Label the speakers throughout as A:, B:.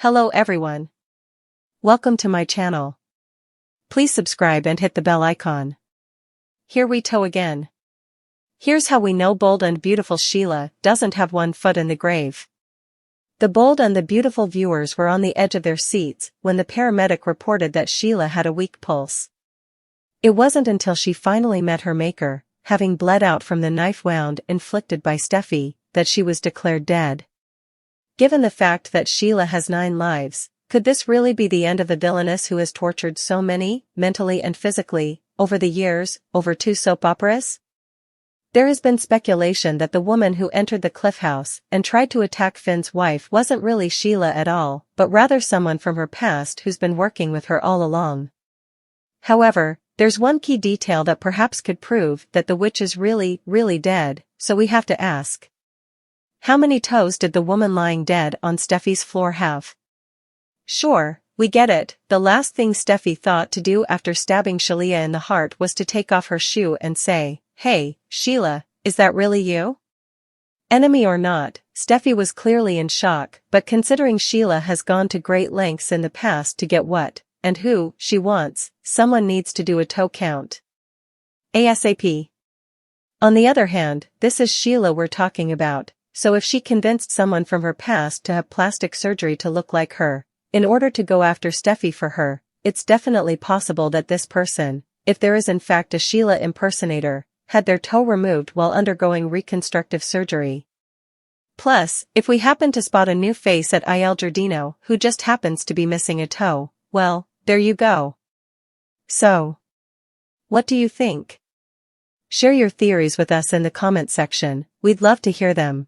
A: Hello everyone. Welcome to my channel. Please subscribe and hit the bell icon. Here we go again. Here's how we know bold and beautiful Sheila doesn't have one foot in the grave. The bold and the beautiful viewers were on the edge of their seats when the paramedic reported that Sheila had a weak pulse. It wasn't until she finally met her maker, having bled out from the knife wound inflicted by Steffi, that she was declared dead. Given the fact that Sheila has 9 lives, could this really be the end of the villainess who has tortured so many, mentally and physically, over the years, over 2 soap operas? There has been speculation that the woman who entered the Cliff House and tried to attack Finn's wife wasn't really Sheila at all, but rather someone from her past who's been working with her all along. However, there's one key detail that perhaps could prove that the witch is really dead, so we have to ask. How many toes did the woman lying dead on Steffi's floor have? Sure, we get it, the last thing Steffi thought to do after stabbing Sheila in the heart was to take off her shoe and say, "Hey, Sheila, is that really you?" Enemy or not, Steffi was clearly in shock, but considering Sheila has gone to great lengths in the past to get what, and who, she wants, someone needs to do a toe count. ASAP. On the other hand, this is Sheila we're talking about. So if she convinced someone from her past to have plastic surgery to look like her, in order to go after Steffi for her, it's definitely possible that this person, if there is in fact a Sheila impersonator, had their toe removed while undergoing reconstructive surgery. Plus, if we happen to spot a new face at Il Giardino who just happens to be missing a toe, well, there you go. So, what do you think? Share your theories with us in the comment section, we'd love to hear them.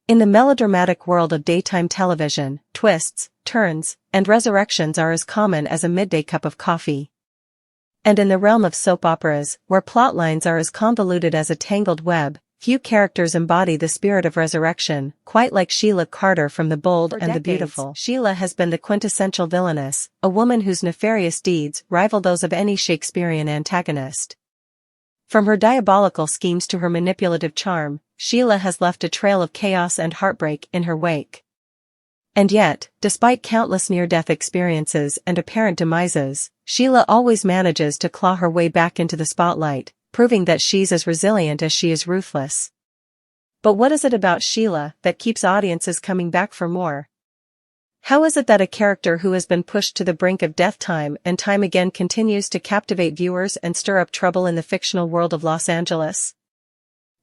A: In the melodramatic world of daytime television, twists, turns, and resurrections are as common as a midday cup of coffee. And in the realm of soap operas, where plotlines are as convoluted as a tangled web, few characters embody the spirit of resurrection, quite like Sheila Carter from The Bold and the Beautiful. Sheila has been the quintessential villainess, a woman whose nefarious deeds rival those of any Shakespearean antagonist. From her diabolical schemes to her manipulative charm, Sheila has left a trail of chaos and heartbreak in her wake. And yet, despite countless near-death experiences and apparent demises, Sheila always manages to claw her way back into the spotlight, proving that she's as resilient as she is ruthless. But what is it about Sheila that keeps audiences coming back for more? How is it that a character who has been pushed to the brink of death time and time again continues to captivate viewers and stir up trouble in the fictional world of Los Angeles?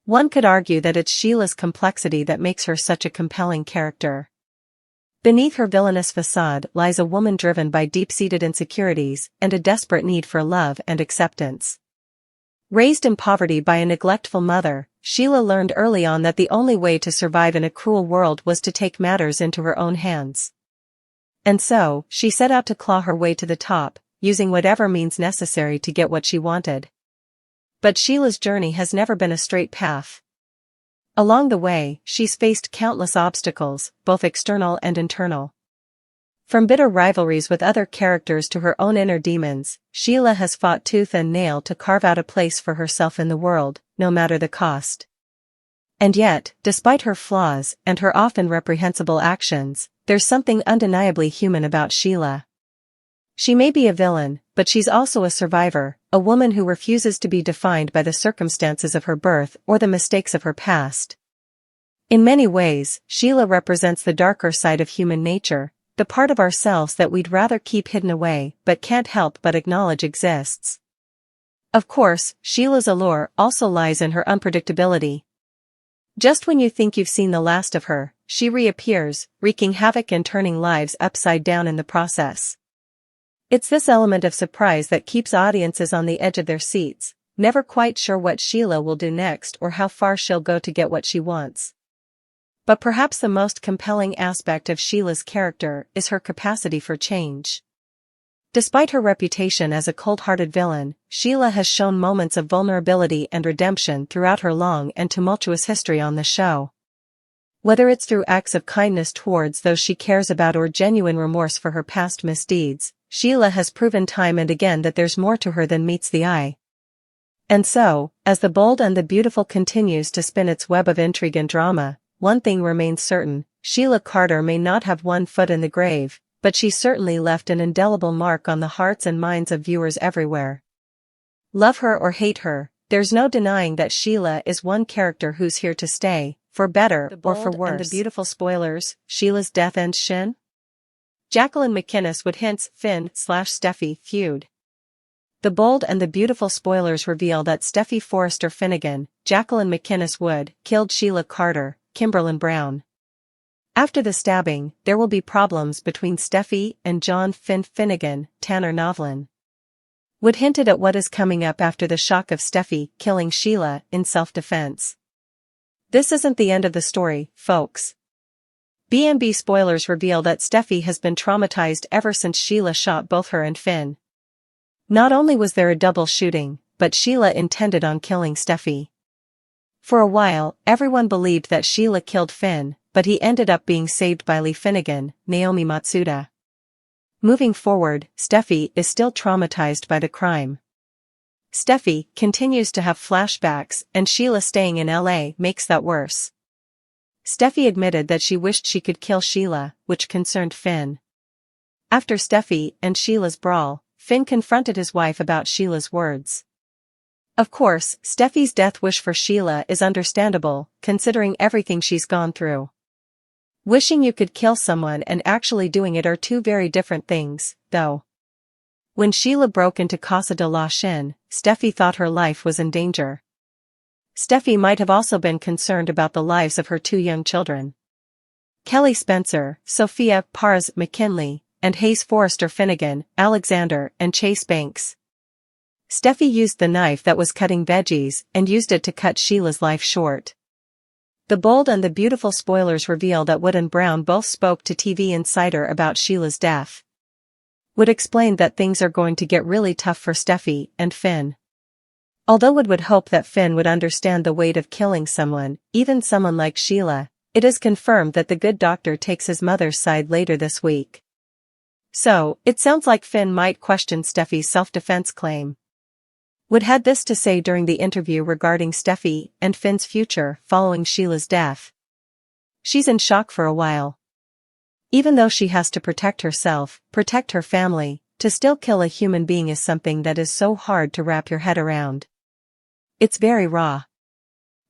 A: One could argue that it's Sheila's complexity that makes her such a compelling character. Beneath her villainous facade lies a woman driven by deep-seated insecurities and a desperate need for love and acceptance. Raised in poverty by a neglectful mother, Sheila learned early on that the only way to survive in a cruel world was to take matters into her own hands. And so, she set out to claw her way to the top, using whatever means necessary to get what she wanted. But Sheila's journey has never been a straight path. Along the way, she's faced countless obstacles, both external and internal. From bitter rivalries with other characters to her own inner demons, Sheila has fought tooth and nail to carve out a place for herself in the world, no matter the cost. And yet, despite her flaws and her often reprehensible actions, there's something undeniably human about Sheila. She may be a villain, but she's also a survivor, a woman who refuses to be defined by the circumstances of her birth or the mistakes of her past. In many ways, Sheila represents the darker side of human nature, the part of ourselves that we'd rather keep hidden away but can't help but acknowledge exists. Of course, Sheila's allure also lies in her unpredictability. Just when you think you've seen the last of her, she reappears, wreaking havoc and turning lives upside down in the process. It's this element of surprise that keeps audiences on the edge of their seats, never quite sure what Sheila will do next or how far she'll go to get what she wants. But perhaps the most compelling aspect of Sheila's character is her capacity for change. Despite her reputation as a cold-hearted villain, Sheila has shown moments of vulnerability and redemption throughout her long and tumultuous history on the show. Whether it's through acts of kindness towards those she cares about or genuine remorse for her past misdeeds, Sheila has proven time and again that there's more to her than meets the eye. And so, as The Bold and the Beautiful continues to spin its web of intrigue and drama, one thing remains certain: Sheila Carter may not have one foot in the grave, but she certainly left an indelible mark on the hearts and minds of viewers everywhere. Love her or hate her, there's no denying that Sheila is one character who's here to stay, for better or for worse. And the beautiful spoilers: Sheila's death ends Shin? Jacqueline McInnes would hint Finn/Steffi feud. The bold and the beautiful spoilers reveal that Steffi Forrester Finnegan, Jacqueline McInnes Wood, killed Sheila Carter, Kimberlin Brown. After the stabbing, there will be problems between Steffi and John Finnegan, Tanner Novlin. Wood hinted at what is coming up after the shock of Steffi killing Sheila in self-defense. This isn't the end of the story, folks. B&B spoilers reveal that Steffi has been traumatized ever since Sheila shot both her and Finn. Not only was there a double shooting, but Sheila intended on killing Steffi. For a while, everyone believed that Sheila killed Finn, but he ended up being saved by Lee Finnegan, Naomi Matsuda. Moving forward, Steffi is still traumatized by the crime. Steffi continues to have flashbacks, and Sheila staying in LA makes that worse. Steffi admitted that she wished she could kill Sheila, which concerned Finn. After Steffi and Sheila's brawl, Finn confronted his wife about Sheila's words. Of course, Steffi's death wish for Sheila is understandable, considering everything she's gone through. Wishing you could kill someone and actually doing it are two very different things, though. When Sheila broke into Casa de la Shin, Steffi thought her life was in danger. Steffi might have also been concerned about the lives of her two young children. Kelly Spencer, Sophia Pars McKinley, and Hayes Forrester Finnegan, Alexander and Chase Banks. Steffi used the knife that was cutting veggies and used it to cut Sheila's life short. The bold and the beautiful spoilers reveal that Wood and Brown both spoke to TV Insider about Sheila's death. Wood explained that things are going to get really tough for Steffi and Finn. Although Wood would hope that Finn would understand the weight of killing someone, even someone like Sheila, it is confirmed that the good doctor takes his mother's side later this week. So, it sounds like Finn might question Steffi's self-defense claim. Wood had this to say during the interview regarding Steffi and Finn's future following Sheila's death. She's in shock for a while. Even though she has to protect herself, protect her family, to still kill a human being is something that is so hard to wrap your head around. It's very raw.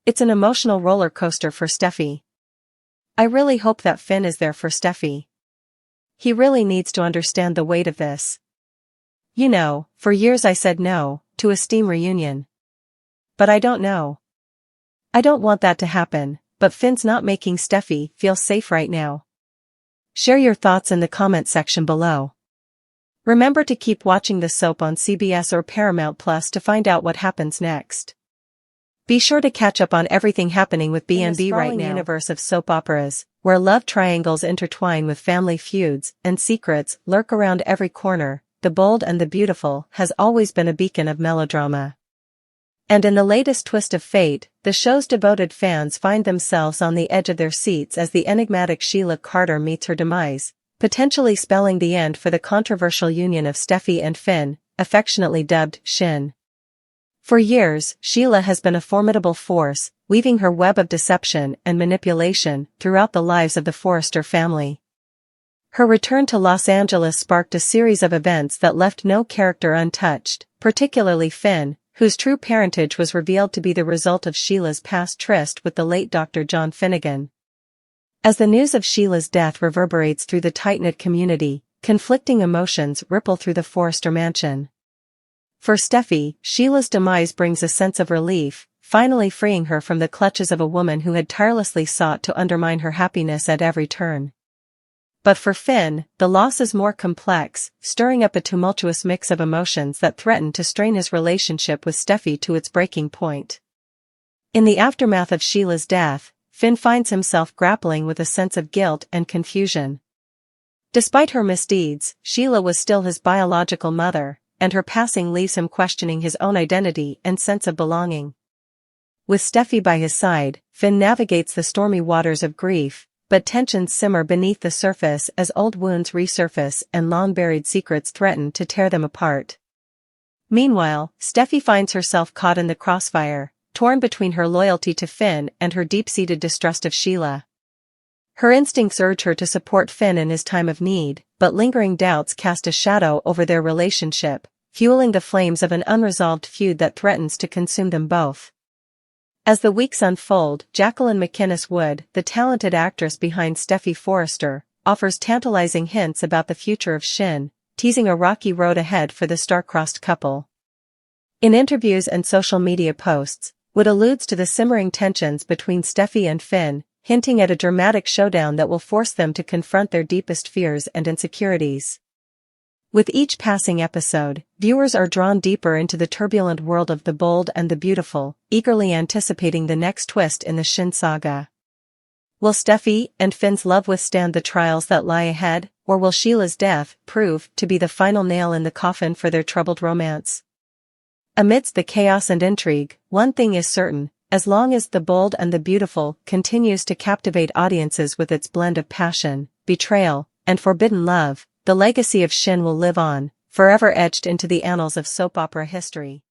A: It's an emotional roller coaster for Steffi. I really hope that Finn is there for Steffi. He really needs to understand the weight of this. You know, for years I said no to a Steam reunion. But I don't know. I don't want that to happen, but Finn's not making Steffi feel safe right now. Share your thoughts in the comment section below. Remember to keep watching the soap on CBS or Paramount Plus to find out what happens next. Be sure to catch up on everything happening with B&B right now. In the universe of soap operas, where love triangles intertwine with family feuds and secrets lurk around every corner, The Bold and the Beautiful has always been a beacon of melodrama. And in the latest twist of fate, the show's devoted fans find themselves on the edge of their seats as the enigmatic Sheila Carter meets her demise, potentially spelling the end for the controversial union of Steffi and Finn, affectionately dubbed Shin. For years, Sheila has been a formidable force, weaving her web of deception and manipulation throughout the lives of the Forrester family. Her return to Los Angeles sparked a series of events that left no character untouched, particularly Finn, whose true parentage was revealed to be the result of Sheila's past tryst with the late Dr. John Finnegan. As the news of Sheila's death reverberates through the tight-knit community, conflicting emotions ripple through the Forrester mansion. For Steffi, Sheila's demise brings a sense of relief, finally freeing her from the clutches of a woman who had tirelessly sought to undermine her happiness at every turn. But for Finn, the loss is more complex, stirring up a tumultuous mix of emotions that threaten to strain his relationship with Steffi to its breaking point. In the aftermath of Sheila's death, Finn finds himself grappling with a sense of guilt and confusion. Despite her misdeeds, Sheila was still his biological mother, and her passing leaves him questioning his own identity and sense of belonging. With Steffi by his side, Finn navigates the stormy waters of grief, but tensions simmer beneath the surface as old wounds resurface and long-buried secrets threaten to tear them apart. Meanwhile, Steffi finds herself caught in the crossfire, torn between her loyalty to Finn and her deep-seated distrust of Sheila. Her instincts urge her to support Finn in his time of need, but lingering doubts cast a shadow over their relationship, fueling the flames of an unresolved feud that threatens to consume them both. As the weeks unfold, Jacqueline MacInnes Wood, the talented actress behind Steffy Forrester, offers tantalizing hints about the future of Shin, teasing a rocky road ahead for the star-crossed couple. In interviews and social media posts, Wood alludes to the simmering tensions between Steffy and Finn, hinting at a dramatic showdown that will force them to confront their deepest fears and insecurities. With each passing episode, viewers are drawn deeper into the turbulent world of the bold and the beautiful, eagerly anticipating the next twist in the Shin saga. Will Steffy and Finn's love withstand the trials that lie ahead, or will Sheila's death prove to be the final nail in the coffin for their troubled romance? Amidst the chaos and intrigue, one thing is certain: as long as The Bold and the Beautiful continues to captivate audiences with its blend of passion, betrayal, and forbidden love, the legacy of Shin will live on, forever etched into the annals of soap opera history.